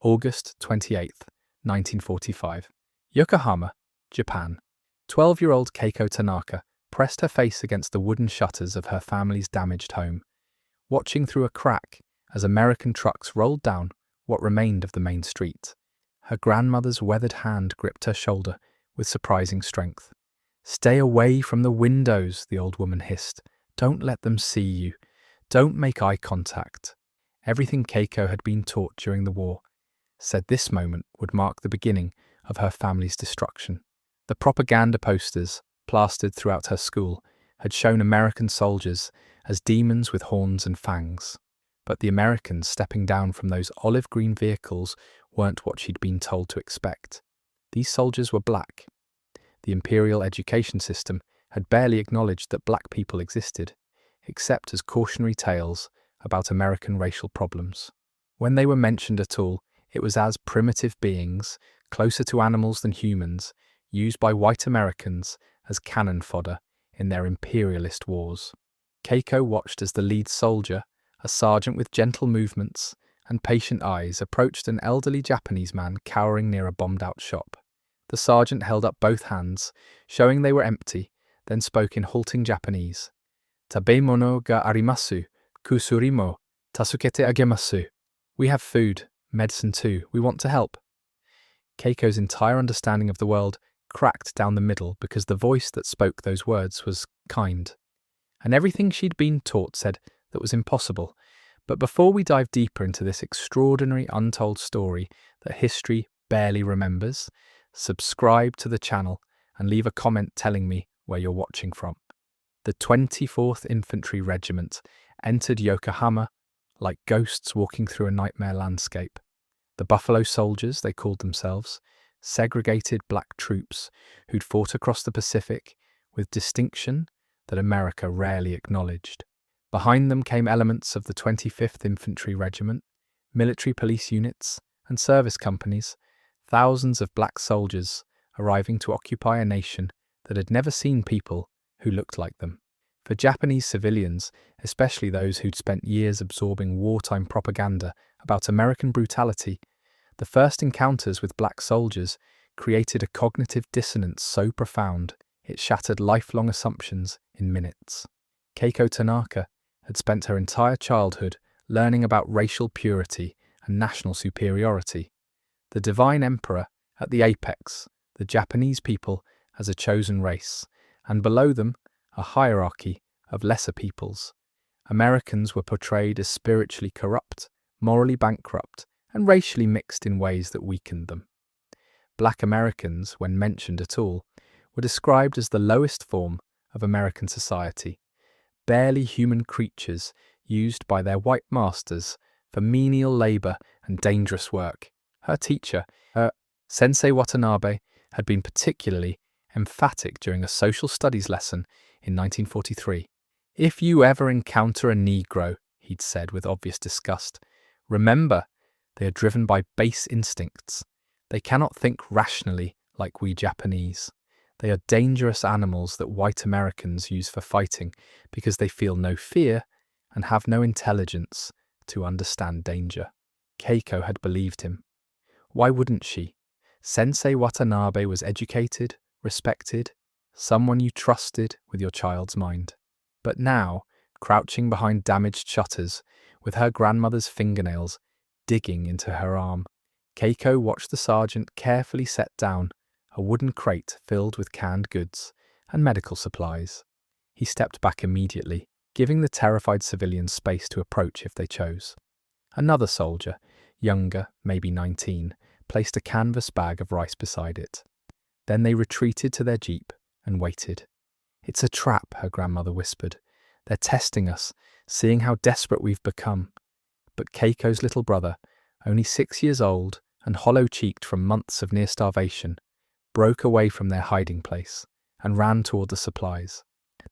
August 28th, 1945. Yokohama, Japan. 12-year-old Keiko Tanaka pressed her face against the wooden shutters of her family's damaged home, watching through a crack as American trucks rolled down what remained of the main street. Her grandmother's weathered hand gripped her shoulder with surprising strength. "Stay away from the windows," the old woman hissed. "Don't let them see you. Don't make eye contact." Everything Keiko had been taught during the war said this moment would mark the beginning of her family's destruction. The propaganda posters, plastered throughout her school, had shown American soldiers as demons with horns and fangs. But the Americans stepping down from those olive-green vehicles weren't what she'd been told to expect. These soldiers were black. The imperial education system had barely acknowledged that black people existed, except as cautionary tales about American racial problems. When they were mentioned at all, it was as primitive beings, closer to animals than humans, used by white Americans as cannon fodder in their imperialist wars. Keiko watched as the lead soldier, a sergeant with gentle movements and patient eyes, approached an elderly Japanese man cowering near a bombed-out shop. The sergeant held up both hands, showing they were empty, then spoke in halting Japanese. "Tabemono ga arimasu, kusuri mo tasukete agemasu." "We have food, medicine too, we want to help." Keiko's entire understanding of the world cracked down the middle because the voice that spoke those words was kind. And everything she'd been taught said that was impossible. But before we dive deeper into this extraordinary untold story that history barely remembers, subscribe to the channel and leave a comment telling me where you're watching from. The 24th Infantry Regiment entered Yokohama like ghosts walking through a nightmare landscape. The Buffalo Soldiers, they called themselves, segregated black troops who'd fought across the Pacific with distinction that America rarely acknowledged. Behind them came elements of the 25th Infantry Regiment, military police units, and service companies, thousands of black soldiers arriving to occupy a nation that had never seen people who looked like them. For Japanese civilians, especially those who'd spent years absorbing wartime propaganda about American brutality, the first encounters with black soldiers created a cognitive dissonance so profound it shattered lifelong assumptions in minutes. Keiko Tanaka had spent her entire childhood learning about racial purity and national superiority. The divine emperor at the apex, the Japanese people as a chosen race, and below them, a hierarchy of lesser peoples. Americans were portrayed as spiritually corrupt, morally bankrupt, and racially mixed in ways that weakened them. Black Americans, when mentioned at all, were described as the lowest form of American society, barely human creatures used by their white masters for menial labor and dangerous work. Her teacher, Sensei Watanabe, had been particularly emphatic during a social studies lesson in 1943. "If you ever encounter a Negro," he'd said with obvious disgust, "remember, they are driven by base instincts. They cannot think rationally like we Japanese. They are dangerous animals that white Americans use for fighting because they feel no fear and have no intelligence to understand danger." Keiko had believed him. Why wouldn't she? Sensei Watanabe was educated, respected, someone you trusted with your child's mind. But now, crouching behind damaged shutters, with her grandmother's fingernails digging into her arm, Keiko watched the sergeant carefully set down a wooden crate filled with canned goods and medical supplies. He stepped back immediately, giving the terrified civilians space to approach if they chose. Another soldier, younger, maybe 19, placed a canvas bag of rice beside it. Then they retreated to their jeep and waited. "It's a trap," her grandmother whispered. "They're testing us, seeing how desperate we've become." But Keiko's little brother, only 6 years old and hollow-cheeked from months of near starvation, broke away from their hiding place and ran toward the supplies.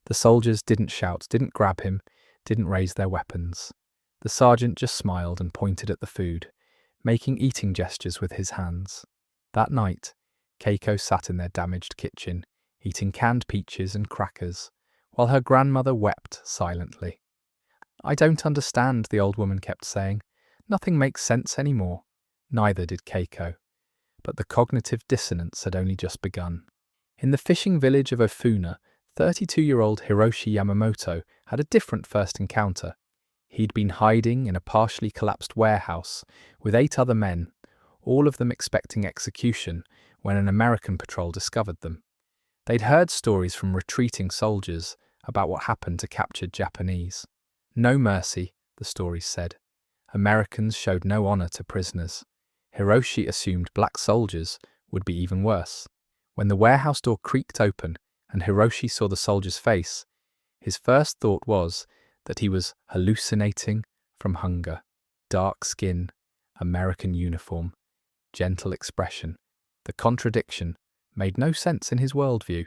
The soldiers didn't shout, didn't grab him, didn't raise their weapons. The sergeant just smiled and pointed at the food, making eating gestures with his hands. That night, Keiko sat in their damaged kitchen, eating canned peaches and crackers, while her grandmother wept silently. "I don't understand," the old woman kept saying. "Nothing makes sense anymore. Neither did Keiko. But the cognitive dissonance had only just begun. In the fishing village of Ofuna, 32-year-old Hiroshi Yamamoto had a different first encounter. He'd been hiding in a partially collapsed warehouse with 8 other men, all of them expecting execution, when an American patrol discovered them. They'd heard stories from retreating soldiers about what happened to captured Japanese. No mercy, the stories said. Americans showed no honor to prisoners. Hiroshi assumed black soldiers would be even worse. When the warehouse door creaked open and Hiroshi saw the soldier's face, his first thought was that he was hallucinating from hunger. Dark skin, American uniform, gentle expression. The contradiction made no sense in his worldview.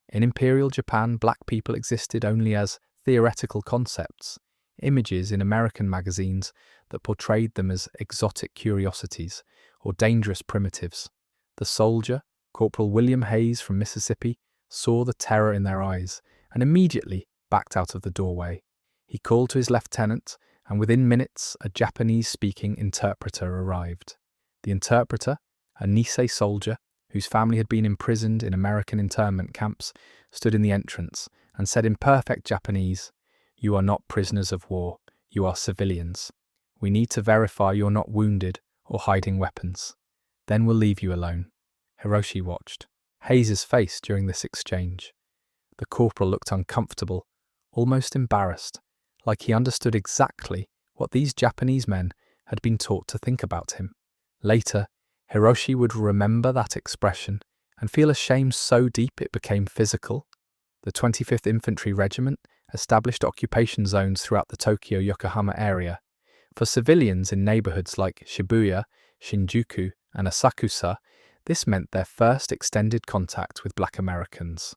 In Imperial Japan, black people existed only as theoretical concepts, images in American magazines that portrayed them as exotic curiosities or dangerous primitives. The soldier, Corporal William Hayes from Mississippi, saw the terror in their eyes and immediately backed out of the doorway. He called to his lieutenant, and within minutes a Japanese-speaking interpreter arrived. The interpreter, a Nisei soldier whose family had been imprisoned in American internment camps, stood in the entrance and said in perfect Japanese, "You are not prisoners of war, you are civilians. We need to verify you're not wounded or hiding weapons. Then we'll leave you alone." Hiroshi watched Hayes' face during this exchange. The corporal looked uncomfortable, almost embarrassed, like he understood exactly what these Japanese men had been taught to think about him. Later, Hiroshi would remember that expression and feel a shame so deep it became physical. The 25th Infantry Regiment established occupation zones throughout the Tokyo-Yokohama area. For civilians in neighborhoods like Shibuya, Shinjuku, and Asakusa, this meant their first extended contact with black Americans.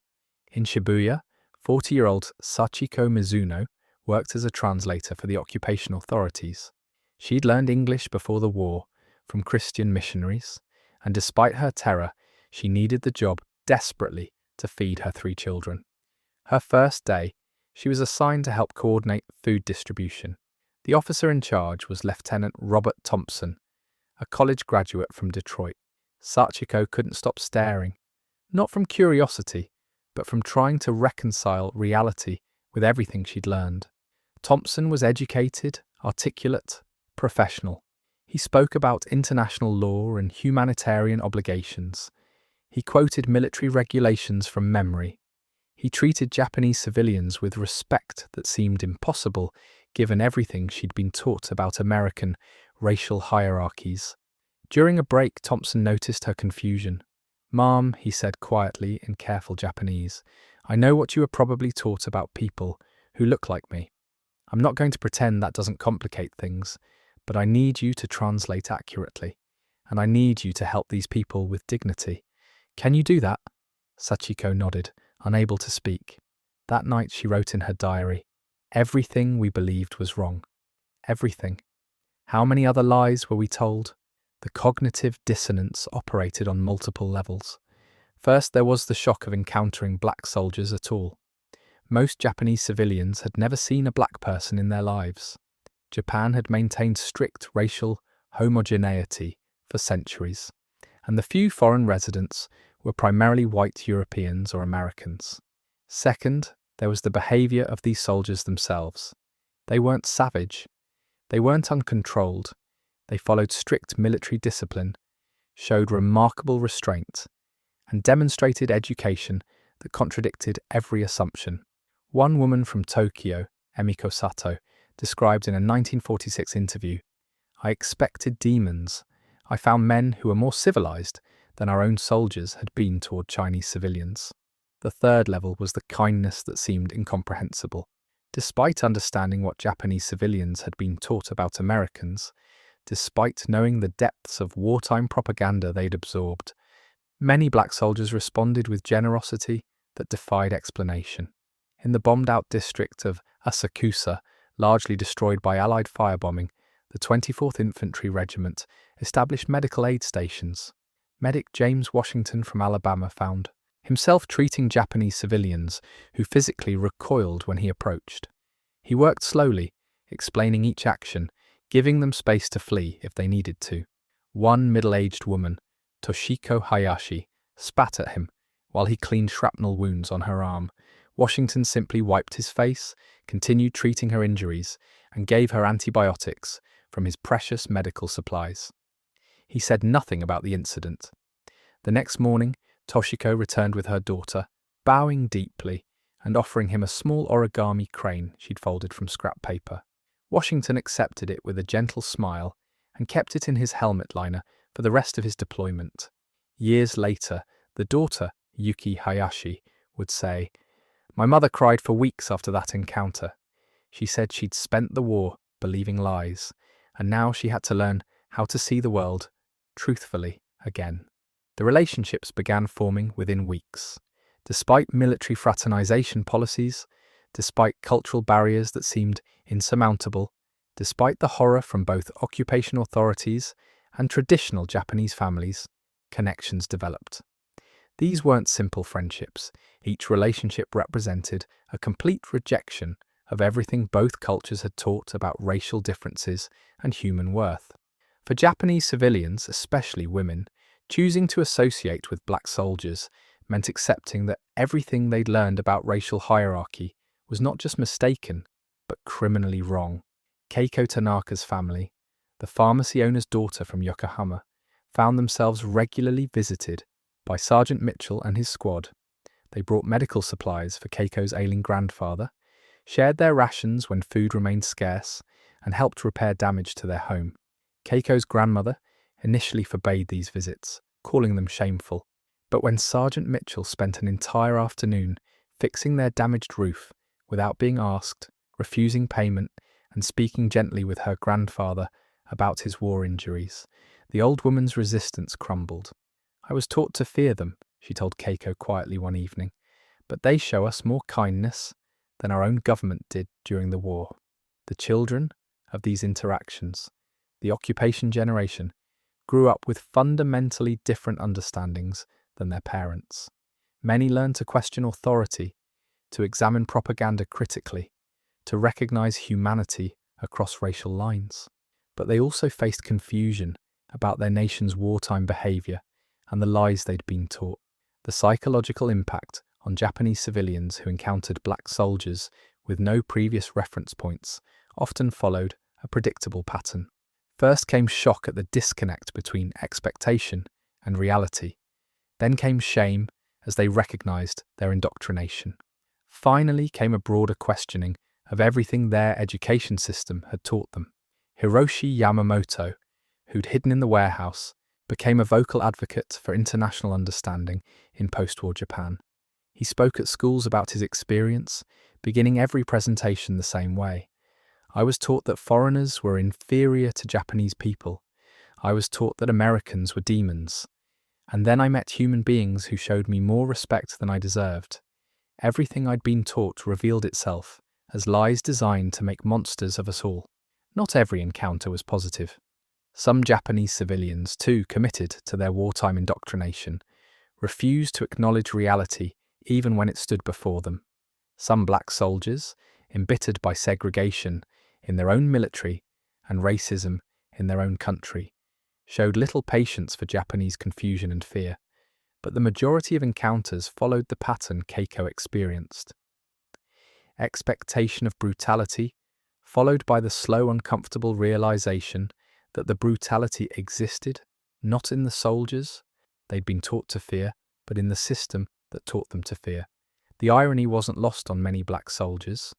In Shibuya, 40-year-old Sachiko Mizuno worked as a translator for the occupation authorities. She'd learned English before the war from Christian missionaries, and despite her terror, she needed the job desperately to feed her 3 children. Her first day, she was assigned to help coordinate food distribution. The officer in charge was Lieutenant Robert Thompson, a college graduate from Detroit. Sachiko couldn't stop staring, not from curiosity, but from trying to reconcile reality with everything she'd learned. Thompson was educated, articulate, professional. He spoke about international law and humanitarian obligations. He quoted military regulations from memory. He treated Japanese civilians with respect that seemed impossible given everything she'd been taught about American racial hierarchies. During a break, Thompson noticed her confusion. "Ma'am," he said quietly in careful Japanese, "I know what you are probably taught about people who look like me. I'm not going to pretend that doesn't complicate things, but I need you to translate accurately, and I need you to help these people with dignity. Can you do that?" Sachiko nodded, unable to speak. That night she wrote in her diary, "Everything we believed was wrong. Everything. How many other lies were we told?" The cognitive dissonance operated on multiple levels. First, there was the shock of encountering black soldiers at all. Most Japanese civilians had never seen a black person in their lives. Japan had maintained strict racial homogeneity for centuries, and the few foreign residents were primarily white Europeans or Americans. Second, there was the behavior of these soldiers themselves. They weren't savage. They weren't uncontrolled. They followed strict military discipline, showed remarkable restraint, and demonstrated education that contradicted every assumption. One woman from Tokyo, Emiko Sato, described in a 1946 interview, "I expected demons. I found men who were more civilized than our own soldiers had been toward Chinese civilians." The third level was the kindness that seemed incomprehensible. Despite understanding what Japanese civilians had been taught about Americans, despite knowing the depths of wartime propaganda they'd absorbed, many black soldiers responded with generosity that defied explanation. In the bombed-out district of Asakusa, largely destroyed by Allied firebombing, the 24th Infantry Regiment established medical aid stations. Medic James Washington from Alabama found himself treating Japanese civilians who physically recoiled when he approached. He worked slowly, explaining each action, giving them space to flee if they needed to. One middle-aged woman, Toshiko Hayashi, spat at him while he cleaned shrapnel wounds on her arm. Washington simply wiped his face, continued treating her injuries, and gave her antibiotics from his precious medical supplies. He said nothing about the incident. The next morning, Toshiko returned with her daughter, bowing deeply and offering him a small origami crane she'd folded from scrap paper. Washington accepted it with a gentle smile and kept it in his helmet liner for the rest of his deployment. Years later, the daughter, Yuki Hayashi, would say, "My mother cried for weeks after that encounter. She said she'd spent the war believing lies, and now she had to learn how to see the world truthfully again." The relationships began forming within weeks. Despite military fraternization policies, despite cultural barriers that seemed insurmountable, despite the horror from both occupation authorities and traditional Japanese families, connections developed. These weren't simple friendships. Each relationship represented a complete rejection of everything both cultures had taught about racial differences and human worth. For Japanese civilians, especially women, choosing to associate with black soldiers meant accepting that everything they'd learned about racial hierarchy was not just mistaken, but criminally wrong. Keiko Tanaka's family, the pharmacy owner's daughter from Yokohama, found themselves regularly visited by Sergeant Mitchell and his squad. They brought medical supplies for Keiko's ailing grandfather, shared their rations when food remained scarce, and helped repair damage to their home. Keiko's grandmother initially forbade these visits, calling them shameful. But when Sergeant Mitchell spent an entire afternoon fixing their damaged roof without being asked, refusing payment, and speaking gently with her grandfather about his war injuries, the old woman's resistance crumbled. "I was taught to fear them," she told Keiko quietly one evening, "but they show us more kindness than our own government did during the war." The children of these interactions, the occupation generation, grew up with fundamentally different understandings than their parents. Many learned to question authority, to examine propaganda critically, to recognize humanity across racial lines. But they also faced confusion about their nation's wartime behavior and the lies they'd been taught. The psychological impact on Japanese civilians who encountered black soldiers with no previous reference points often followed a predictable pattern. First came shock at the disconnect between expectation and reality. Then came shame as they recognized their indoctrination. Finally came a broader questioning of everything their education system had taught them. Hiroshi Yamamoto, who'd hidden in the warehouse, became a vocal advocate for international understanding in post-war Japan. He spoke at schools about his experience, beginning every presentation the same way. "I was taught that foreigners were inferior to Japanese people. I was taught that Americans were demons. And then I met human beings who showed me more respect than I deserved. Everything I'd been taught revealed itself as lies designed to make monsters of us all." Not every encounter was positive. Some Japanese civilians, too, committed to their wartime indoctrination, refused to acknowledge reality even when it stood before them. Some black soldiers, embittered by segregation in their own military and racism in their own country, showed little patience for Japanese confusion and fear, but the majority of encounters followed the pattern Keiko experienced. Expectation of brutality, followed by the slow, uncomfortable realization that the brutality existed not in the soldiers they'd been taught to fear, but in the system that taught them to fear. The irony wasn't lost on many black soldiers.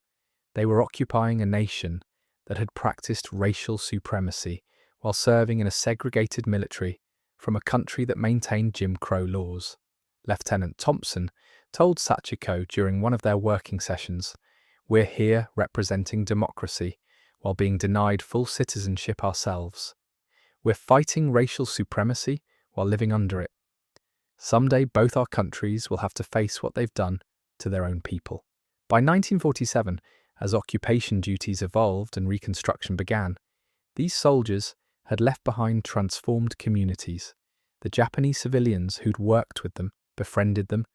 They were occupying a nation that had practiced racial supremacy while serving in a segregated military from a country that maintained Jim Crow laws. Lieutenant Thompson told Sachiko during one of their working sessions, "We're here representing democracy while being denied full citizenship ourselves. We're fighting racial supremacy while living under it. Someday both our countries will have to face what they've done to their own people." By 1947, as occupation duties evolved and Reconstruction began, these soldiers had left behind transformed communities. The Japanese civilians who'd worked with them, befriended them,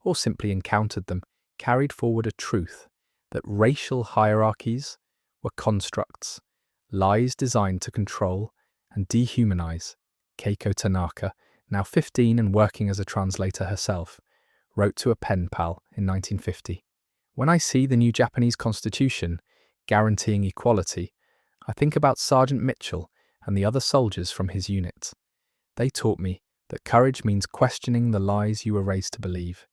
or simply encountered them carried forward a truth that racial hierarchies were constructs, lies designed to control and dehumanize Keiko Tanaka, now 15 and working as a translator herself, wrote to a pen pal in 1950. When I see the new Japanese constitution guaranteeing equality, I think about Sergeant Mitchell and the other soldiers from his unit. They taught me that courage means questioning the lies you were raised to believe.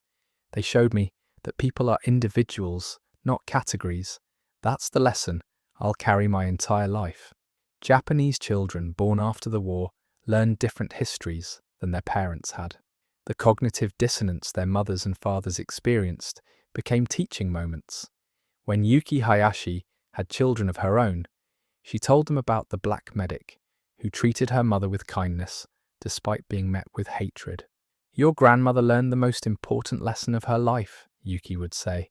They showed me that people are individuals, not categories. That's the lesson I'll carry my entire life. Japanese children born after the war learned different histories than their parents had. The cognitive dissonance their mothers and fathers experienced became teaching moments. When Yuki Hayashi had children of her own, she told them about the black medic who treated her mother with kindness despite being met with hatred. Your grandmother learned the most important lesson of her life, Yuki would say,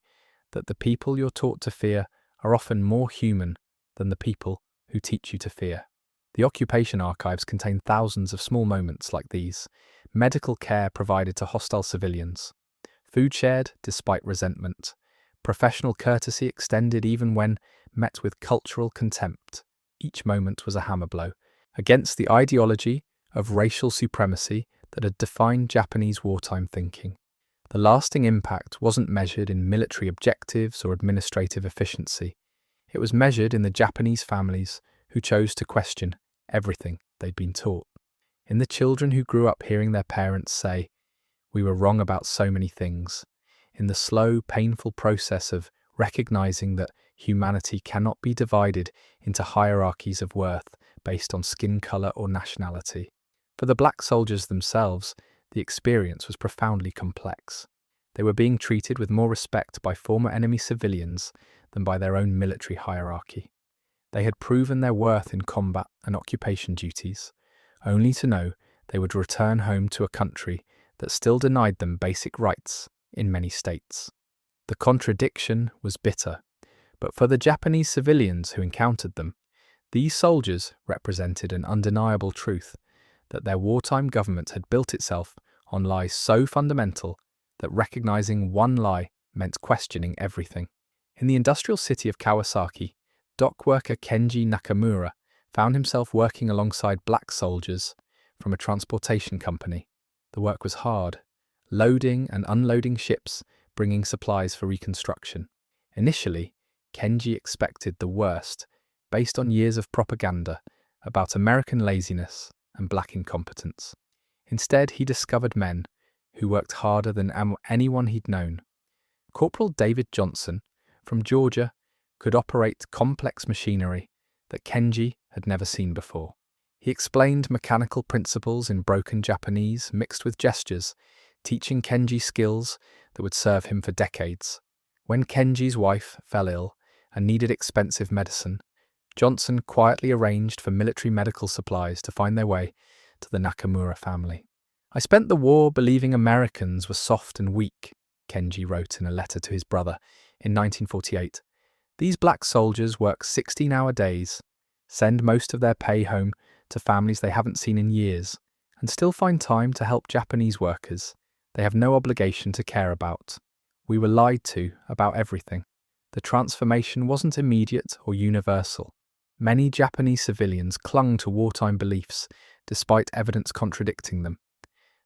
that the people you're taught to fear are often more human than the people who teach you to fear. The occupation archives contain thousands of small moments like these: medical care provided to hostile civilians, food shared despite resentment, professional courtesy extended even when met with cultural contempt. Each moment was a hammer blow against the ideology of racial supremacy that had defined Japanese wartime thinking. The lasting impact wasn't measured in military objectives or administrative efficiency. It was measured in the Japanese families who chose to question everything they'd been taught. In the children who grew up hearing their parents say, "We were wrong about so many things." In the slow, painful process of recognizing that humanity cannot be divided into hierarchies of worth based on skin color or nationality. For the black soldiers themselves, the experience was profoundly complex. They were being treated with more respect by former enemy civilians than by their own military hierarchy. They had proven their worth in combat and occupation duties, only to know they would return home to a country that still denied them basic rights in many states. The contradiction was bitter, but for the Japanese civilians who encountered them, these soldiers represented an undeniable truth that their wartime government had built itself on lies so fundamental that recognizing one lie meant questioning everything. In the industrial city of Kawasaki, dock worker Kenji Nakamura found himself working alongside black soldiers from a transportation company. The work was hard, loading and unloading ships, bringing supplies for reconstruction. Initially, Kenji expected the worst, based on years of propaganda about American laziness and black incompetence. Instead, he discovered men who worked harder than anyone he'd known. Corporal David Johnson, from Georgia, could operate complex machinery that Kenji had never seen before. He explained mechanical principles in broken Japanese mixed with gestures, teaching Kenji skills that would serve him for decades. When Kenji's wife fell ill and needed expensive medicine, Johnson quietly arranged for military medical supplies to find their way to the Nakamura family. "I spent the war believing Americans were soft and weak," Kenji wrote in a letter to his brother in 1948. "These black soldiers work 16-hour days, send most of their pay home to families they haven't seen in years, and still find time to help Japanese workers they have no obligation to care about. We were lied to about everything." The transformation wasn't immediate or universal. Many Japanese civilians clung to wartime beliefs despite evidence contradicting them.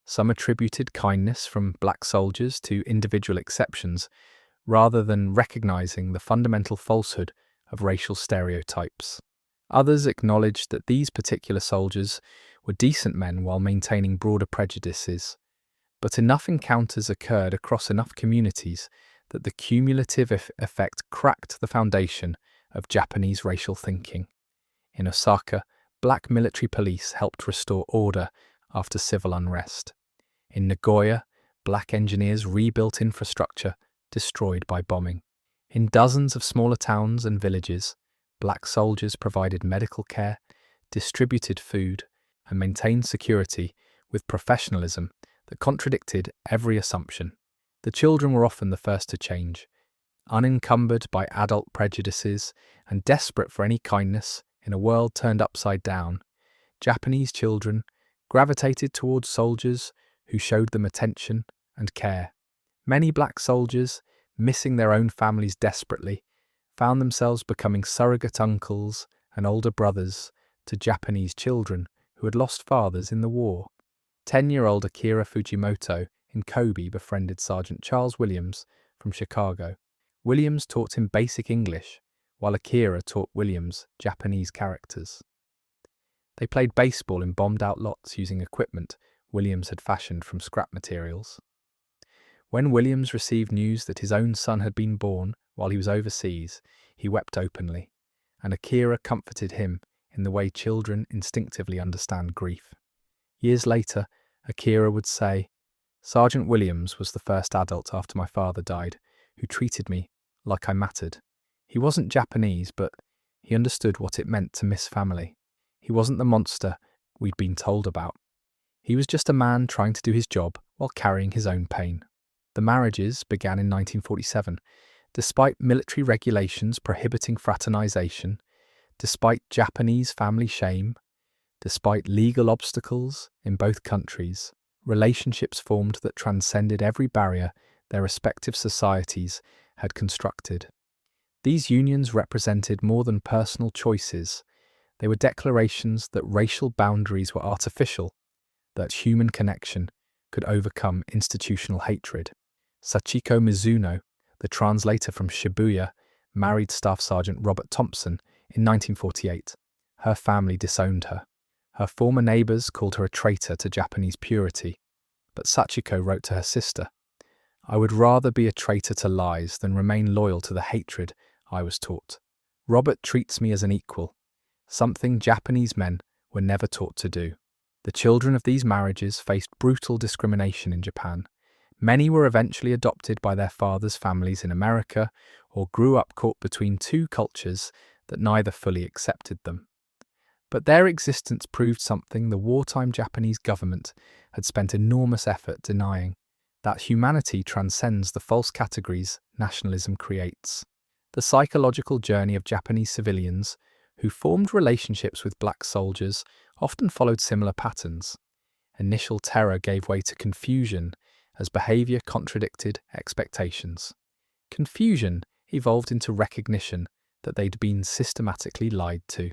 Some attributed kindness from black soldiers to individual exceptions, rather than recognizing the fundamental falsehood of racial stereotypes. Others acknowledged that these particular soldiers were decent men while maintaining broader prejudices. But enough encounters occurred across enough communities that the cumulative effect cracked the foundation of Japanese racial thinking. In Osaka, black military police helped restore order after civil unrest. In Nagoya, black engineers rebuilt infrastructure destroyed by bombing. In dozens of smaller towns and villages, black soldiers provided medical care, distributed food, and maintained security with professionalism that contradicted every assumption. The children were often the first to change, unencumbered by adult prejudices and desperate for any kindness in a world turned upside down. Japanese children gravitated towards soldiers who showed them attention and care. Many black soldiers, missing their own families desperately, found themselves becoming surrogate uncles and older brothers to Japanese children who had lost fathers in the war. 10-year-old Akira Fujimoto in Kobe befriended Sergeant Charles Williams from Chicago. Williams taught him basic English, while Akira taught Williams Japanese characters. They played baseball in bombed-out lots using equipment Williams had fashioned from scrap materials. When Williams received news that his own son had been born while he was overseas, he wept openly, and Akira comforted him in the way children instinctively understand grief. Years later, Akira would say, "Sergeant Williams was the first adult after my father died who treated me like I mattered. He wasn't Japanese, but he understood what it meant to miss family. He wasn't the monster we'd been told about. He was just a man trying to do his job while carrying his own pain." The marriages began in 1947, despite military regulations prohibiting fraternization, despite Japanese family shame, despite legal obstacles in both countries. Relationships formed that transcended every barrier their respective societies had constructed. These unions represented more than personal choices. They were declarations that racial boundaries were artificial, that human connection could overcome institutional hatred. Sachiko Mizuno, the translator from Shibuya, married Staff Sergeant Robert Thompson in 1948. Her family disowned her. Her former neighbors called her a traitor to Japanese purity. But Sachiko wrote to her sister, "I would rather be a traitor to lies than remain loyal to the hatred I was taught. Robert treats me as an equal, something Japanese men were never taught to do." The children of these marriages faced brutal discrimination in Japan. Many were eventually adopted by their fathers' families in America or grew up caught between two cultures that neither fully accepted them. But their existence proved something the wartime Japanese government had spent enormous effort denying: that humanity transcends the false categories nationalism creates. The psychological journey of Japanese civilians who formed relationships with black soldiers often followed similar patterns. Initial terror gave way to confusion as behavior contradicted expectations. Confusion evolved into recognition that they'd been systematically lied to.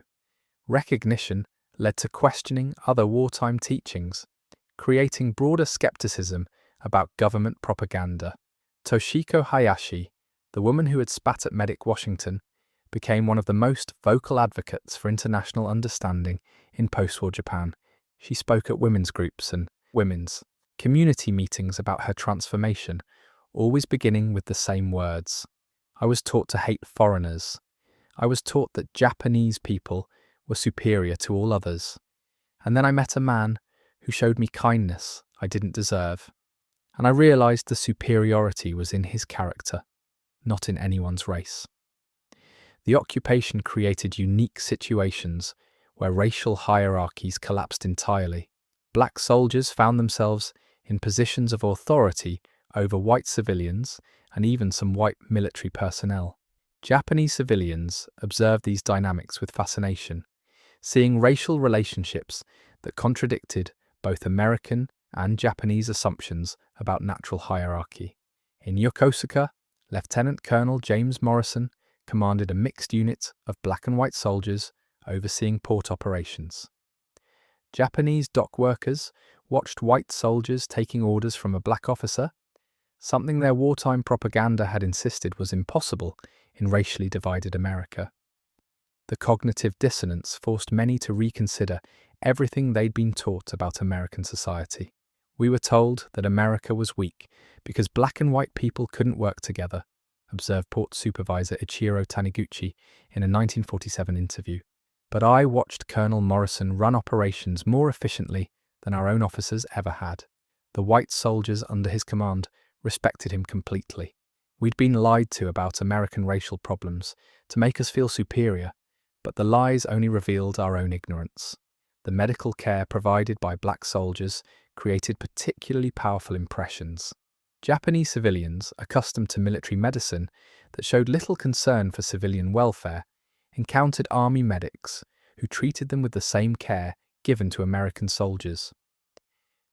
Recognition led to questioning other wartime teachings, creating broader skepticism about government propaganda. Toshiko Hayashi, the woman who had spat at Medic Washington, became one of the most vocal advocates for international understanding in post-war Japan. She spoke at women's groups and women's community meetings about her transformation, always beginning with the same words: "I was taught to hate foreigners. I was taught that Japanese people were superior to all others. And then I met a man who showed me kindness I didn't deserve. And I realized the superiority was in his character, not in anyone's race." The occupation created unique situations where racial hierarchies collapsed entirely. Black soldiers found themselves in positions of authority over white civilians and even some white military personnel. Japanese civilians observed these dynamics with fascination, seeing racial relationships that contradicted both American and Japanese assumptions about natural hierarchy. In Yokosuka, Lieutenant Colonel James Morrison commanded a mixed unit of black and white soldiers overseeing port operations. Japanese dock workers watched white soldiers taking orders from a black officer, something their wartime propaganda had insisted was impossible in racially divided America. The cognitive dissonance forced many to reconsider everything they'd been taught about American society. "We were told that America was weak because black and white people couldn't work together," observed Port Supervisor Ichiro Taniguchi in a 1947 interview. "But I watched Colonel Morrison run operations more efficiently than our own officers ever had. The white soldiers under his command respected him completely. We'd been lied to about American racial problems to make us feel superior, but the lies only revealed our own ignorance. The medical care provided by black soldiers created particularly powerful impressions. Japanese civilians, accustomed to military medicine that showed little concern for civilian welfare, encountered army medics who treated them with the same care given to American soldiers.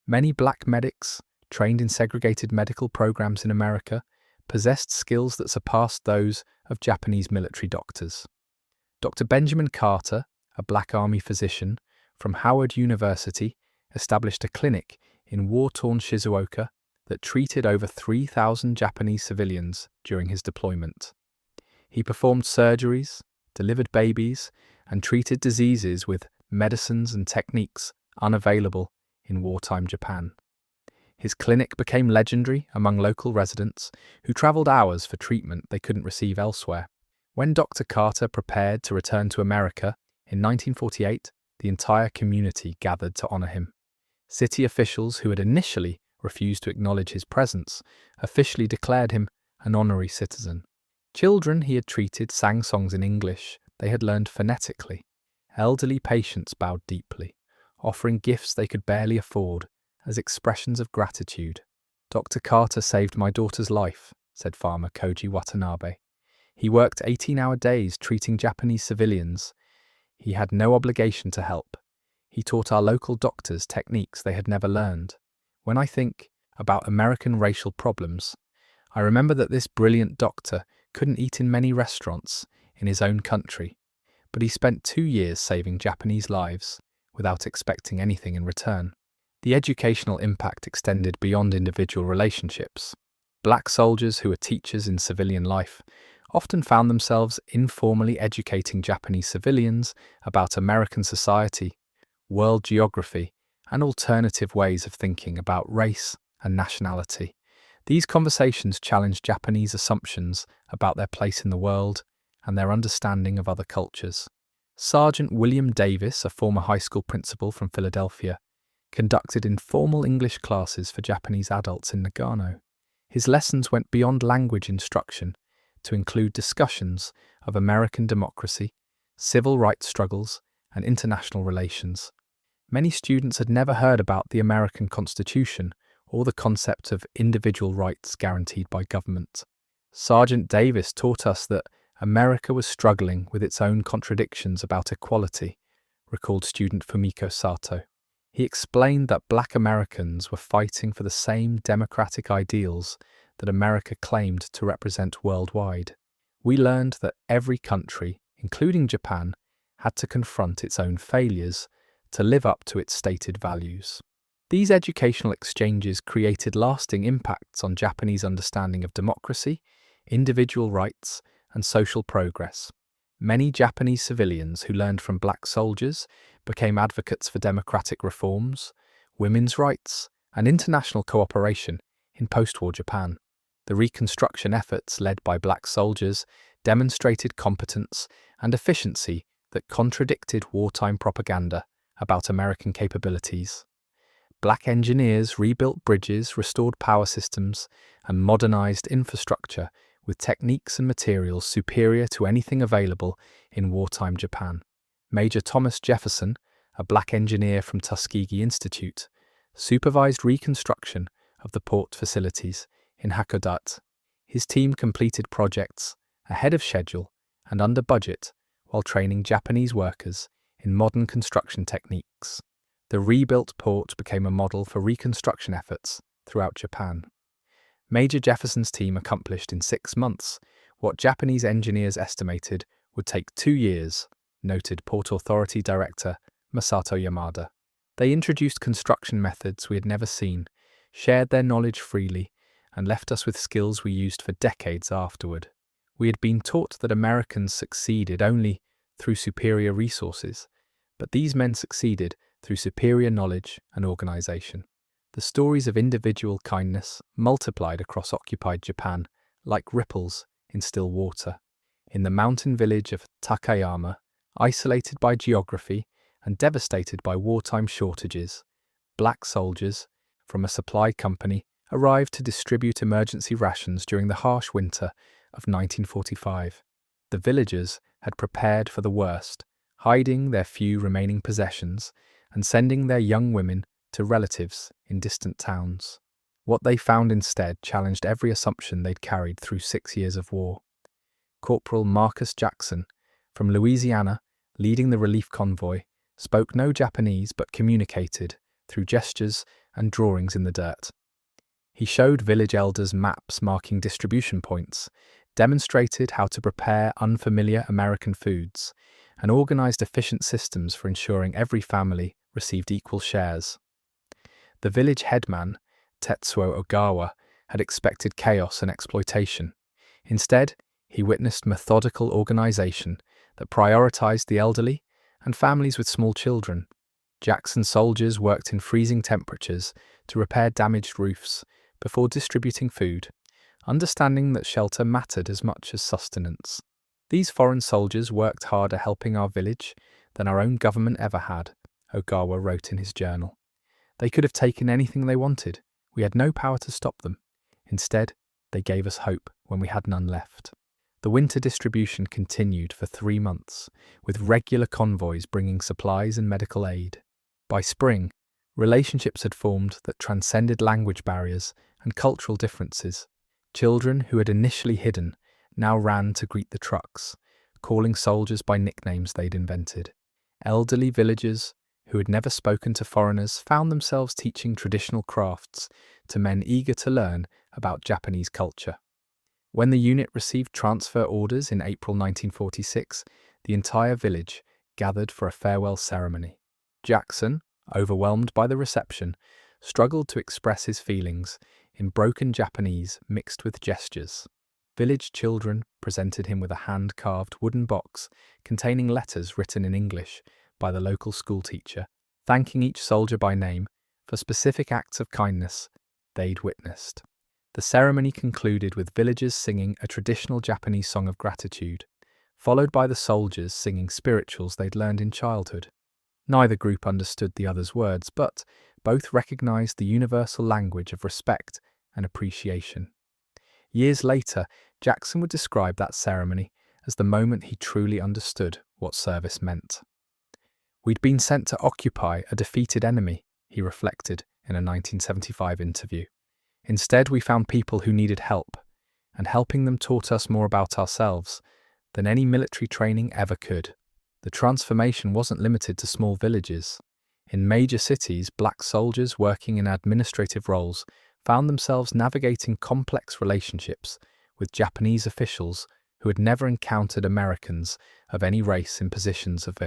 Many black medics, trained in segregated medical programs in America, possessed skills that surpassed those of Japanese military doctors. Dr. Benjamin Carter, a black army physician from Howard University established a clinic in war-torn Shizuoka that treated over 3,000 Japanese civilians during his deployment. He performed surgeries, delivered babies, and treated diseases with medicines and techniques unavailable in wartime Japan. His clinic became legendary among local residents who travelled hours for treatment they couldn't receive elsewhere. When Dr. Carter prepared to return to America in 1948, the entire community gathered to honour him. City officials who had initially refused to acknowledge his presence officially declared him an honorary citizen. Children he had treated sang songs in English they had learned phonetically. Elderly patients bowed deeply, offering gifts they could barely afford as expressions of gratitude. "Dr. Carter saved my daughter's life," said farmer Koji Watanabe. "He worked 18-hour days treating Japanese civilians. He had no obligation to help. He taught our local doctors techniques they had never learned. When I think about American racial problems, I remember that this brilliant doctor couldn't eat in many restaurants in his own country, but he spent 2 years saving Japanese lives without expecting anything in return." The educational impact extended beyond individual relationships. Black soldiers who were teachers in civilian life often found themselves informally educating Japanese civilians about American society, world geography, and alternative ways of thinking about race and nationality. These conversations challenged Japanese assumptions about their place in the world and their understanding of other cultures. Sergeant William Davis, a former high school principal from Philadelphia, conducted informal English classes for Japanese adults in Nagano. His lessons went beyond language instruction to include discussions of American democracy, civil rights struggles, and international relations. Many students had never heard about the American Constitution or the concept of individual rights guaranteed by government. Sergeant Davis taught us that America was struggling with its own contradictions about equality, recalled student Fumiko Sato. He explained that Black Americans were fighting for the same democratic ideals that America claimed to represent worldwide. We learned that every country, including Japan, had to confront its own failures to live up to its stated values. These educational exchanges created lasting impacts on Japanese understanding of democracy, individual rights, and social progress. Many Japanese civilians who learned from black soldiers became advocates for democratic reforms, women's rights, and international cooperation in post-war Japan. The reconstruction efforts led by black soldiers demonstrated competence and efficiency that contradicted wartime propaganda about American capabilities. Black engineers rebuilt bridges, restored power systems, and modernized infrastructure with techniques and materials superior to anything available in wartime Japan. Major Thomas Jefferson, a black engineer from Tuskegee Institute, supervised reconstruction of the port facilities in Hakodate. His team completed projects ahead of schedule and under budget while training Japanese workers in modern construction techniques. The rebuilt port became a model for reconstruction efforts throughout Japan. Major Jefferson's team accomplished in 6 months what Japanese engineers estimated would take 2 years, noted Port Authority Director Masato Yamada. They introduced construction methods we had never seen, shared their knowledge freely, and left us with skills we used for decades afterward. We had been taught that Americans succeeded only through superior resources, but these men succeeded through superior knowledge and organization. The stories of individual kindness multiplied across occupied Japan like ripples in still water. In the mountain village of Takayama, isolated by geography and devastated by wartime shortages, black soldiers from a supply company arrived to distribute emergency rations during the harsh winter of 1945. The villagers had prepared for the worst, hiding their few remaining possessions and sending their young women to relatives in distant towns. What they found instead challenged every assumption they'd carried through 6 years of war. Corporal Marcus Jackson, from Louisiana, leading the relief convoy, spoke no Japanese but communicated through gestures and drawings in the dirt. He showed village elders maps marking distribution points, demonstrated how to prepare unfamiliar American foods, and organized efficient systems for ensuring every family received equal shares. The village headman, Tetsuo Ogawa, had expected chaos and exploitation. Instead, he witnessed methodical organization that prioritized the elderly and families with small children. Jackson soldiers worked in freezing temperatures to repair damaged roofs before distributing food, understanding that shelter mattered as much as sustenance. These foreign soldiers worked harder helping our village than our own government ever had, Ogawa wrote in his journal. They could have taken anything they wanted. We had no power to stop them. Instead, they gave us hope when we had none left. The winter distribution continued for 3 months, with regular convoys bringing supplies and medical aid. By spring, relationships had formed that transcended language barriers and cultural differences. Children who had initially hidden now ran to greet the trucks, calling soldiers by nicknames they'd invented. Elderly villagers who had never spoken to foreigners found themselves teaching traditional crafts to men eager to learn about Japanese culture. When the unit received transfer orders in April 1946, the entire village gathered for a farewell ceremony. Jackson, overwhelmed by the reception, struggled to express his feelings in broken Japanese mixed with gestures. Village children presented him with a hand-carved wooden box containing letters written in English by the local schoolteacher, thanking each soldier by name for specific acts of kindness they'd witnessed. The ceremony concluded with villagers singing a traditional Japanese song of gratitude, followed by the soldiers singing spirituals they'd learned in childhood. Neither group understood the other's words, but both recognized the universal language of respect and appreciation. Years later, Jackson would describe that ceremony as the moment he truly understood what service meant. "We'd been sent to occupy a defeated enemy," he reflected in a 1975 interview. "Instead, we found people who needed help, and helping them taught us more about ourselves than any military training ever could." The transformation wasn't limited to small villages. In major cities, black soldiers working in administrative roles found themselves navigating complex relationships with Japanese officials who had never encountered Americans of any race in positions of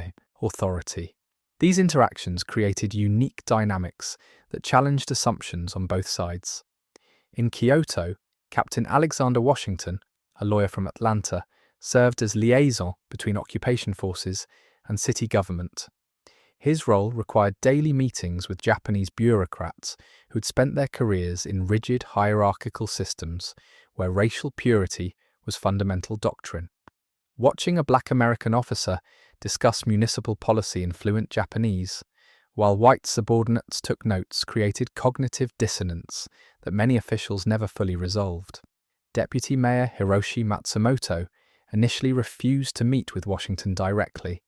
authority. These interactions created unique dynamics that challenged assumptions on both sides. In Kyoto, Captain Alexander Washington, a lawyer from Atlanta, served as liaison between occupation forces and city government. His role required daily meetings with Japanese bureaucrats who had spent their careers in rigid hierarchical systems where racial purity was fundamental doctrine. Watching a black American officer discuss municipal policy in fluent Japanese, while white subordinates took notes, created cognitive dissonance that many officials never fully resolved. Deputy Mayor Hiroshi Matsumoto initially refused to meet with Washington directly,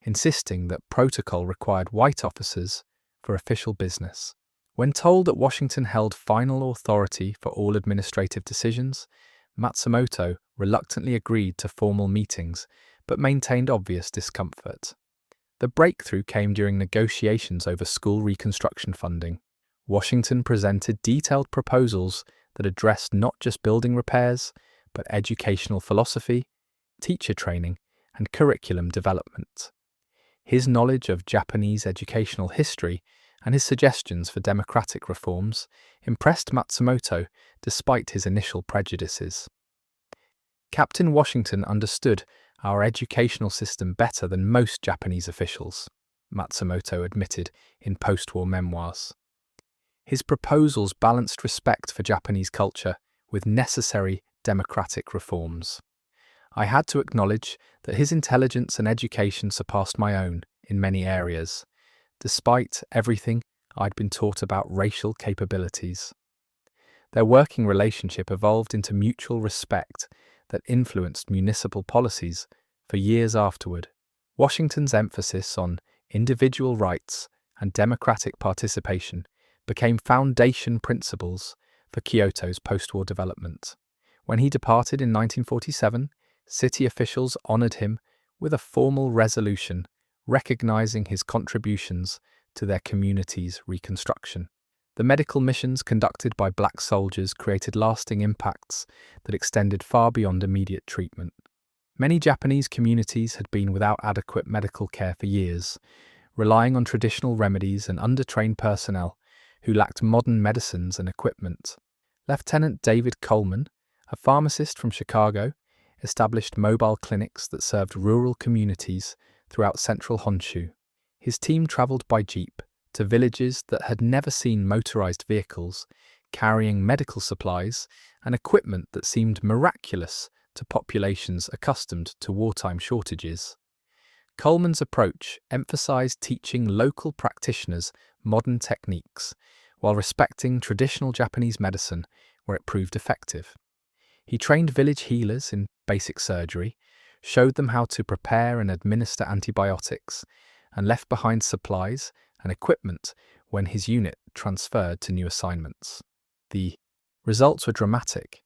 insisting that protocol required white officers for official business. When told that Washington held final authority for all administrative decisions, Matsumoto reluctantly agreed to formal meetings but maintained obvious discomfort. The breakthrough came during negotiations over school reconstruction funding. Washington presented detailed proposals that addressed not just building repairs, but educational philosophy, teacher training, and curriculum development. His knowledge of Japanese educational history and his suggestions for democratic reforms impressed Matsumoto despite his initial prejudices. Captain Washington understood our educational system better than most Japanese officials, Matsumoto admitted in post-war memoirs. His proposals balanced respect for Japanese culture with necessary democratic reforms. I had to acknowledge that his intelligence and education surpassed my own in many areas, despite everything I'd been taught about racial capabilities. Their working relationship evolved into mutual respect that influenced municipal policies for years afterward. Washington's emphasis on individual rights and democratic participation became foundation principles for Kyoto's post-war development. When he departed in 1947, city officials honored him with a formal resolution recognizing his contributions to their community's reconstruction. The medical missions conducted by black soldiers created lasting impacts that extended far beyond immediate treatment. Many Japanese communities had been without adequate medical care for years, relying on traditional remedies and undertrained personnel who lacked modern medicines and equipment. Lieutenant David Coleman, a pharmacist from Chicago, established mobile clinics that served rural communities throughout central Honshu. His team traveled by jeep to villages that had never seen motorized vehicles, carrying medical supplies and equipment that seemed miraculous to populations accustomed to wartime shortages. Coleman's approach emphasized teaching local practitioners modern techniques while respecting traditional Japanese medicine where it proved effective. He trained village healers in basic surgery, showed them how to prepare and administer antibiotics, and left behind supplies and equipment when his unit transferred to new assignments. The results were dramatic.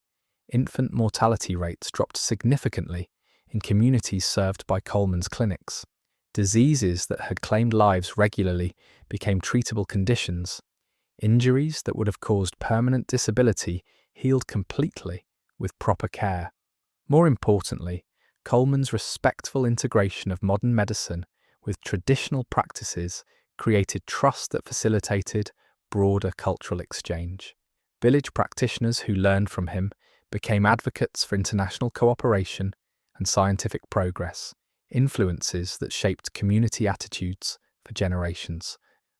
Infant mortality rates dropped significantly in communities served by Coleman's clinics. Diseases that had claimed lives regularly became treatable conditions. Injuries that would have caused permanent disability healed completely with proper care. More importantly, Coleman's respectful integration of modern medicine with traditional practices created trust that facilitated broader cultural exchange. Village practitioners who learned from him became advocates for international cooperation and scientific progress, influences that shaped community attitudes for generations.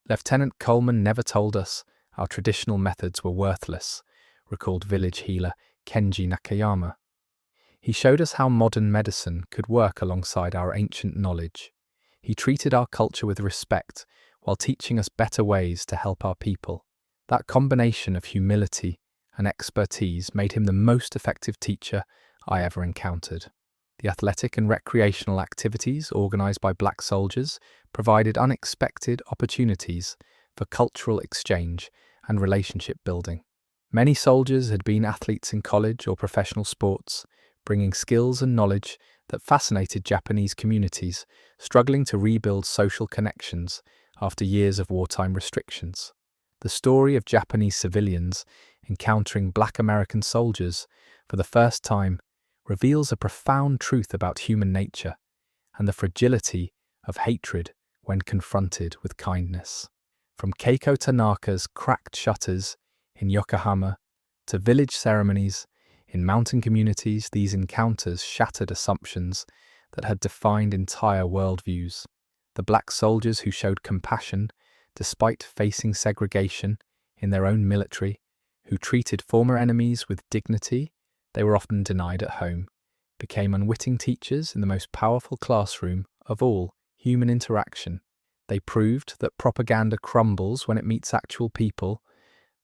Lieutenant Coleman never told us our traditional methods were worthless, recalled village healer Kenji Nakayama. He showed us how modern medicine could work alongside our ancient knowledge. He treated our culture with respect while teaching us better ways to help our people. That combination of humility and expertise made him the most effective teacher I ever encountered. The athletic and recreational activities organized by black soldiers provided unexpected opportunities for cultural exchange and relationship building. Many soldiers had been athletes in college or professional sports, bringing skills and knowledge that fascinated Japanese communities struggling to rebuild social connections after years of wartime restrictions. The story of Japanese civilians encountering black American soldiers for the first time reveals a profound truth about human nature and the fragility of hatred when confronted with kindness. From Keiko Tanaka's cracked shutters in Yokohama to village ceremonies in mountain communities, these encounters shattered assumptions that had defined entire worldviews. The black soldiers who showed compassion despite facing segregation in their own military, who treated former enemies with dignity they were often denied at home, became unwitting teachers in the most powerful classroom of all human interaction. They proved that propaganda crumbles when it meets actual people,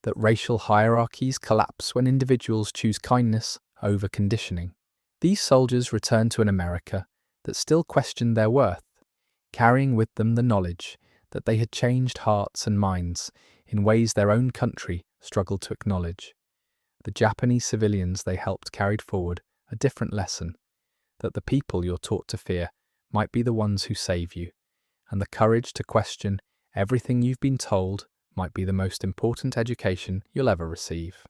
that racial hierarchies collapse when individuals choose kindness over conditioning. These soldiers returned to an America that still questioned their worth, carrying with them the knowledge that they had changed hearts and minds in ways their own country struggled to acknowledge. The Japanese civilians they helped carried forward a different lesson, that the people you're taught to fear might be the ones who save you, and the courage to question everything you've been told might be the most important education you'll ever receive.